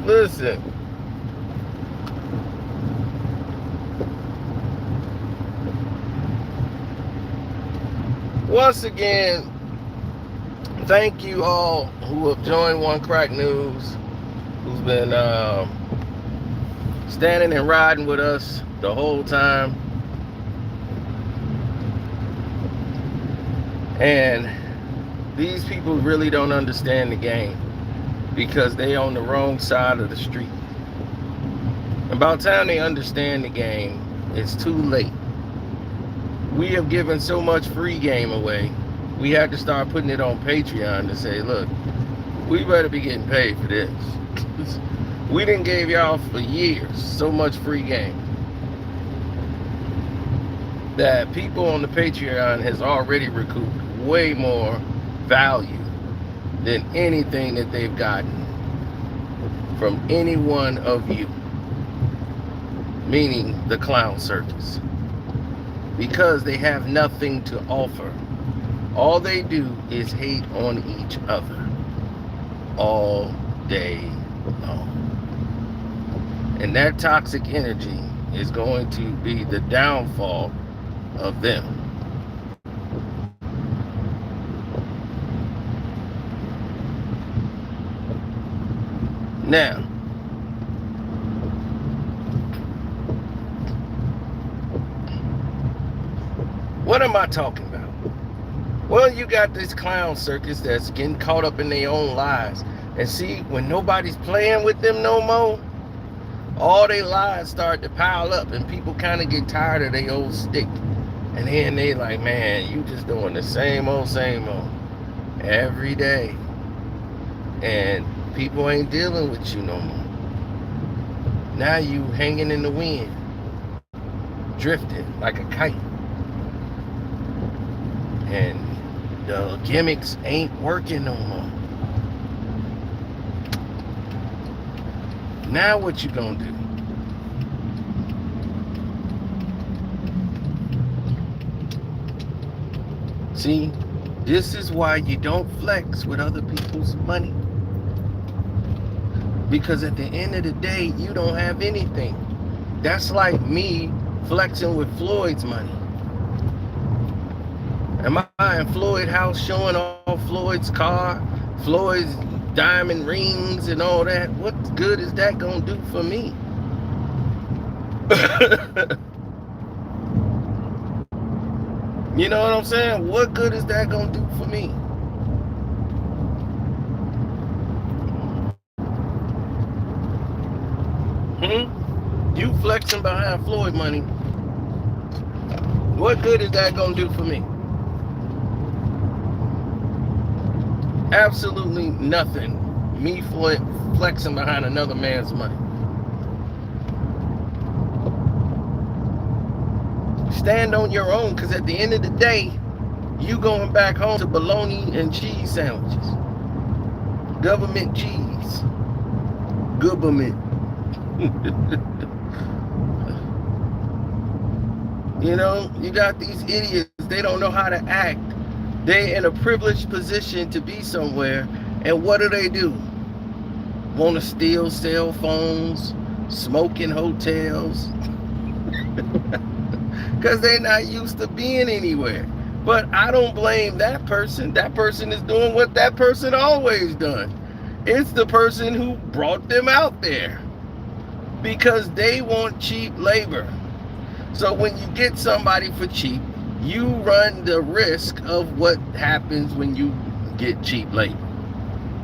Listen. Once again, thank you all who have joined One Crack News, who's been standing and riding with us the whole time. And these people really don't understand the game because they on the wrong side of the street. And by the time they understand the game, it's too late. We have given so much free game away. We had to start putting it on Patreon to say, look, we better be getting paid for this. We didn't give y'all for years so much free game that people on the Patreon has already recouped way more value than anything that they've gotten from any one of you, meaning the clown circus, because they have nothing to offer. All they do is hate on each other all day long. And that toxic energy is going to be the downfall of them. Now, what am I talking about? Well, you got this clown circus that's getting caught up in their own lies. And see, when nobody's playing with them no more, all their lies start to pile up and people kind of get tired of their old stick. And then they like, man, you just doing the same old every day. And people ain't dealing with you no more. Now you hanging in the wind, drifting like a kite. And the gimmicks ain't working no more. Now what you gonna do? See, this is why you don't flex with other people's money. Because at the end of the day, you don't have anything. That's like me flexing with Floyd's money. Am I in Floyd house showing off Floyd's car, Floyd's diamond rings and all that? What good is that gonna do for me? You know what I'm saying? What good is that gonna do for me? You flexing behind Floyd money. What good is that gonna do for me? Absolutely nothing. Me flexing behind another man's money. Stand on your own, because at the end of the day, you going back home to bologna and cheese sandwiches. Government cheese. Government. You know, you got these idiots, they don't know how to act. They're in a privileged position to be somewhere, and what do? Want to steal cell phones, smoke in hotels, because they're not used to being anywhere. But I don't blame that person. That person is doing what that person always done. It's the person who brought them out there, because they want cheap labor. So when you get somebody for cheap, you run the risk of what happens when you get cheap labor.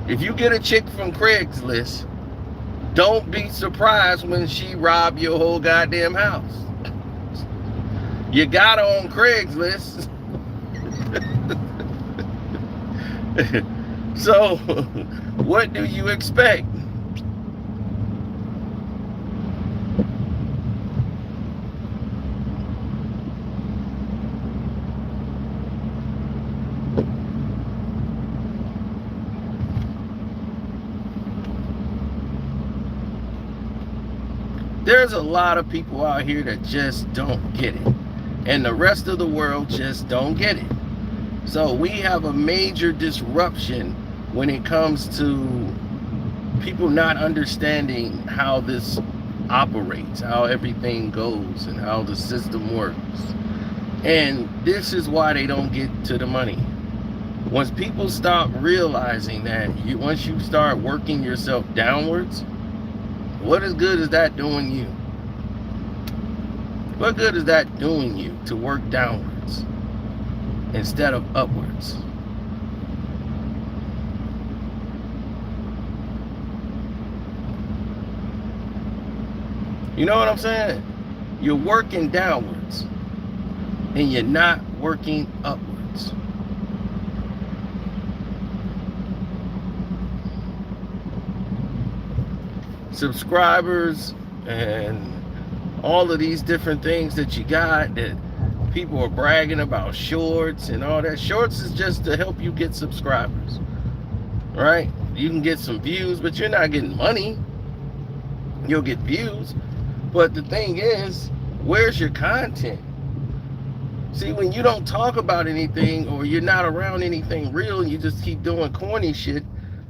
If you get a chick from Craigslist, don't be surprised when she rob your whole goddamn house. You got her on Craigslist. So what do you expect? There's a lot of people out here that just don't get it. And the rest of the world just don't get it. So we have a major disruption when it comes to people not understanding how this operates, how everything goes, and how the system works. And this is why they don't get to the money. Once people stop realizing that, once you start working yourself downwards, what is good is that doing you? What good is that doing you to work downwards instead of upwards? You know what I'm saying? You're working downwards and you're not working upwards. Subscribers and all of these different things that you got that people are bragging about, shorts and all that. Shorts is just to help you get subscribers, right? You can get some views, but you're not getting money. You'll get views. But the thing is, where's your content? See, when you don't talk about anything or you're not around anything real and you just keep doing corny shit,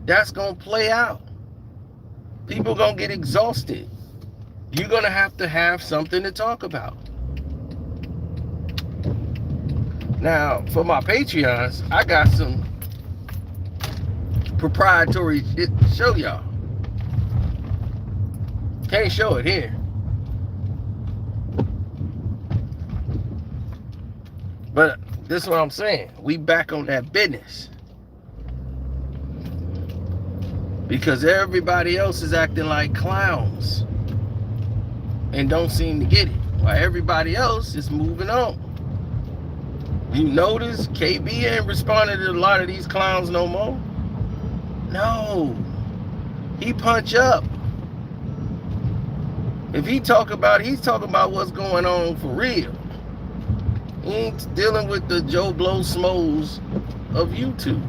that's going to play out. People going to get exhausted. You're going to have something to talk about. Now, for my Patreons, I got some proprietary shit to show y'all. Can't show it here. But this is what I'm saying. We back on that business. Because everybody else is acting like clowns and don't seem to get it. While everybody else is moving on. You notice KB ain't responding to a lot of these clowns no more? No. He punch up. If he's talking about what's going on for real. He ain't dealing with the Joe Blow Smoes of YouTube.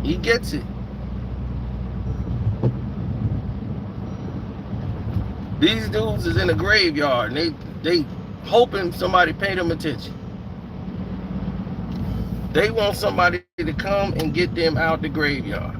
He gets it. These dudes is in a graveyard and they hoping somebody pay them attention. They want somebody to come and get them out the graveyard.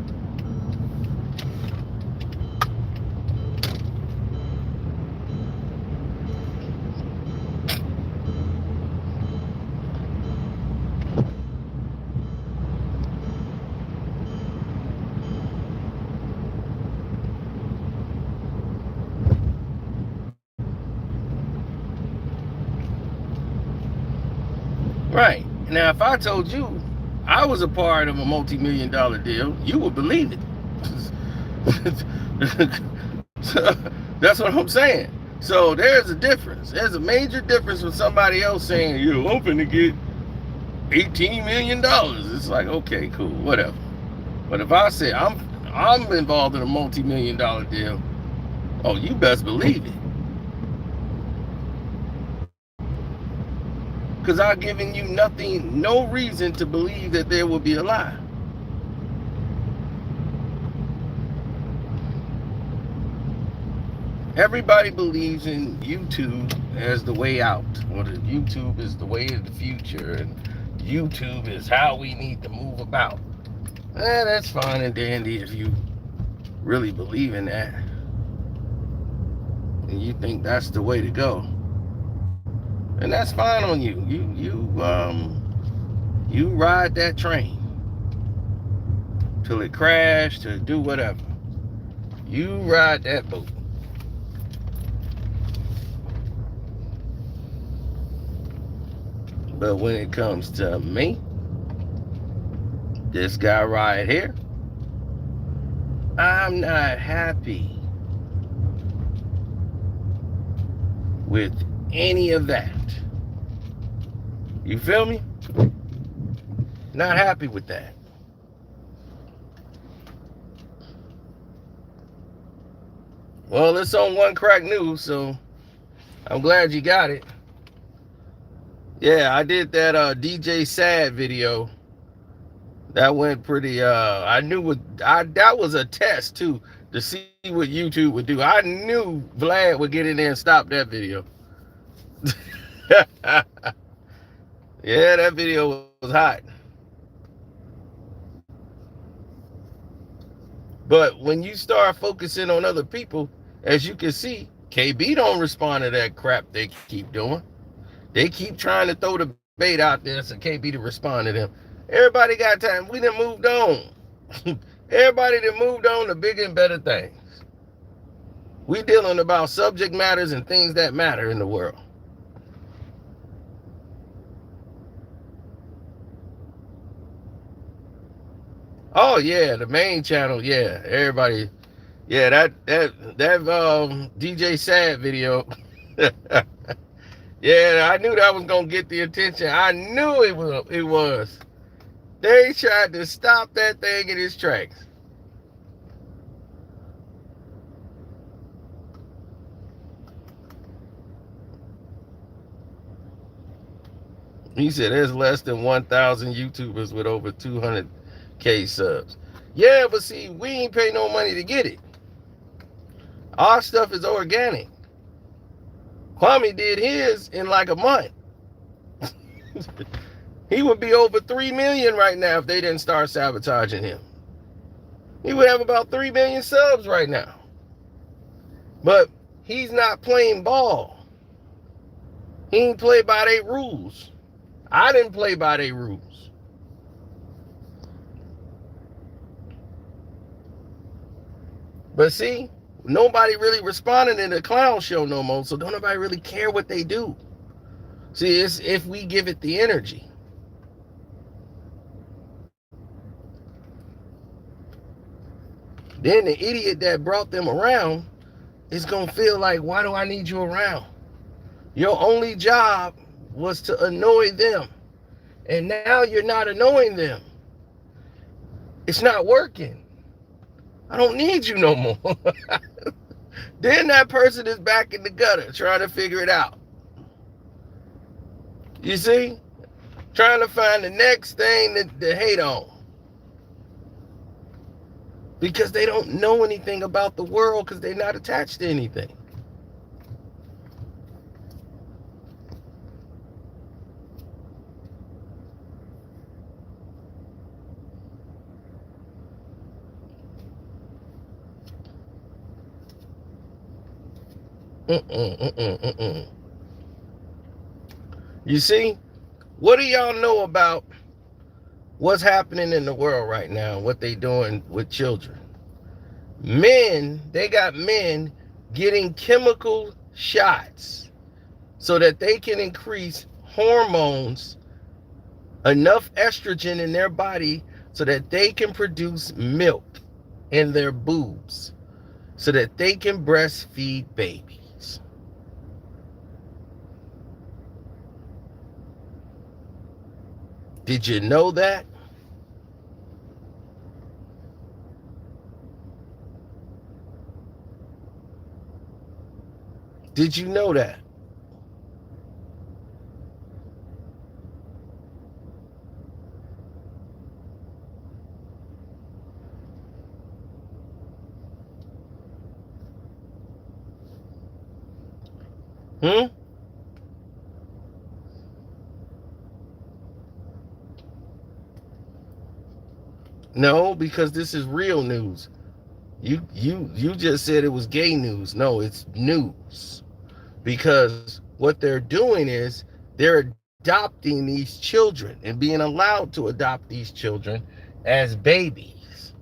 Right. Now, if I told you I was a part of a multi-million-dollar deal, you would believe it. So, that's what I'm saying. So there's a difference. There's a major difference with somebody else saying, yo, I'm finna get $18 million. It's like, okay, cool, whatever. But if I say I'm involved in a multi-million-dollar deal, oh, you best believe it. Because I've given you no reason to believe that there will be a lie. Everybody believes in YouTube as the way out, or that YouTube is the way of the future, and YouTube is how we need to move about. That's fine and dandy if you really believe in that, and you think that's the way to go. And that's fine on you. You ride that train till it crashed, to do whatever. You ride that boat. But when it comes to me, this guy right here, I'm not happy with any of that. You feel me? Not happy with that. Well, it's on One Crack News, so I'm glad you got it. Yeah, I did that DJ Sad video. That went pretty I knew that was a test too, to see what YouTube would do. I knew Vlad would get in there and stop that video. Yeah, that video was hot. But when you start focusing on other people, as you can see, KB don't respond to that crap they keep doing. They keep trying to throw the bait out there so KB to respond to them. Everybody got time. We done moved on. Everybody that moved on to bigger and better things. We dealing about subject matters and things that matter in the world. Oh yeah, the main channel. Yeah, everybody. Yeah, that DJ Sad video. Yeah, I knew that was gonna get the attention. I knew it was. It was. They tried to stop that thing in its tracks. He said there's less than 1,000 YouTubers with over 200K subs. Yeah, but see, we ain't pay no money to get it. Our stuff is organic. Kwame did his in like a month. He would be over 3 million right now if they didn't start sabotaging him. He would have about 3 million subs right now. But he's not playing ball. He ain't play by their rules. I didn't play by their rules. But see, nobody really responding in the clown show no more, so don't nobody really care what they do. See, it's if we give it the energy. Then the idiot that brought them around is going to feel like, why do I need you around? Your only job was to annoy them. And now you're not annoying them. It's not working. I don't need you no more. Then that person is back in the gutter trying to figure it out. You see? Trying to find the next thing to hate on. Because they don't know anything about the world because they're not attached to anything. You see? What do y'all know about what's happening in the world right now, what they doing with children? They got men getting chemical shots so that they can increase hormones, enough estrogen in their body so that they can produce milk in their boobs so that they can breastfeed babies. Did you know that? Did you know that? Hmm? No, because this is real news. You just said it was gay news. No, it's news. Because what they're doing is they're adopting these children and being allowed to adopt these children as babies.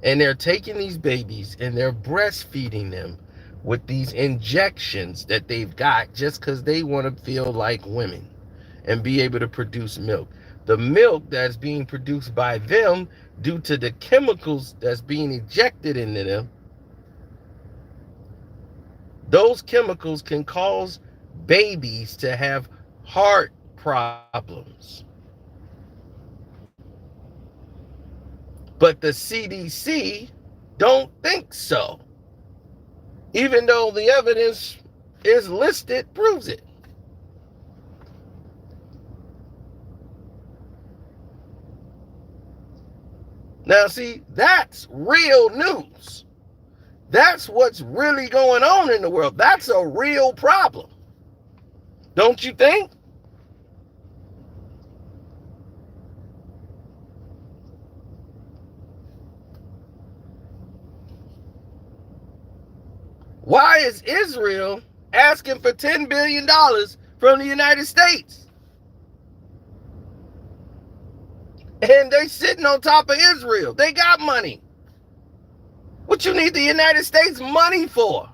And they're taking these babies and they're breastfeeding them with these injections that they've got just because they want to feel like women and be able to produce milk. The milk that's being produced by them due to the chemicals that's being injected into them, those chemicals can cause babies to have heart problems. But the CDC don't think so. Even though the evidence is listed, proves it. Now, see, that's real news. That's what's really going on in the world. That's a real problem. Don't you think? Why is Israel asking for $10 billion from the United States? And they sitting on top of Israel. They got money. What you need the United States money for?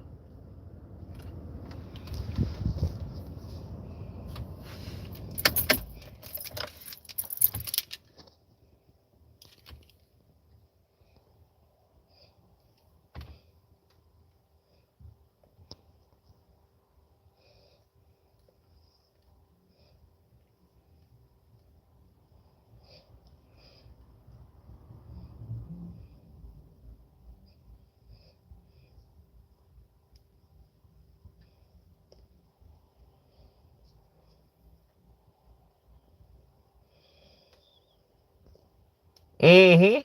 Mm-hmm.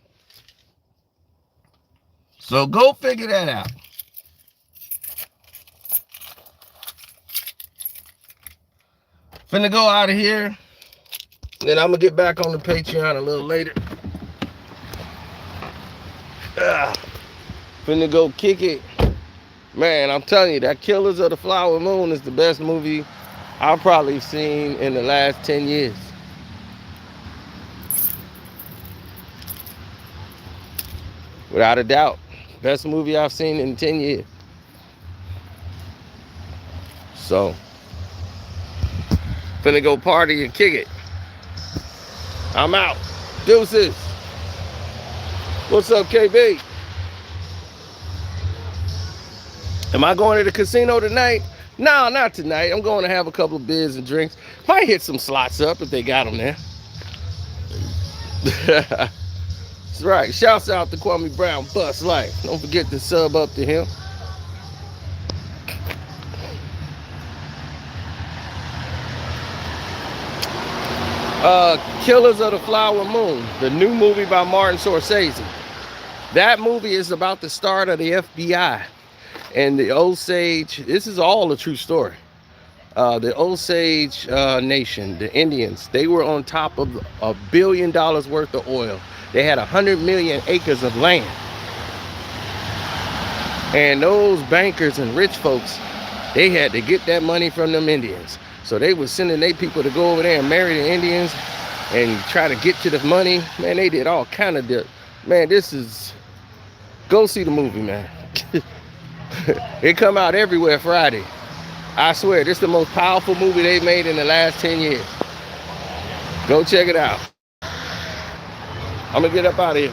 So go figure that out. Finna go out of here. Then I'm gonna get back on the Patreon a little later. Finna go kick it. Man, I'm telling you, that Killers of the Flower Moon is the best movie I've probably seen in the last 10 years. Without a doubt. Best movie I've seen in 10 years. So, finna go party and kick it. I'm out. Deuces. What's up, KB? Am I going to the casino tonight? No, not tonight. I'm going to have a couple of beers and drinks. Might hit some slots up if they got them there. That's right. Shouts out to Kwame Brown, Bust Life. Don't forget to sub up to him. Killers of the Flower Moon, the new movie by Martin Scorsese. That movie is about the start of the FBI. And the Osage, this is all a true story. The Osage Nation, the Indians, they were on top of $1 billion worth of oil. They had 100 million acres of land. And those bankers and rich folks, they had to get that money from them Indians. So they were sending their people to go over there and marry the Indians and try to get to the money. Man, they did all kind of dip. Man, this is, go see the movie, man. It come out everywhere Friday. I swear, this is the most powerful movie they've made in the last 10 years. Go check it out. I'm gonna get up out of here.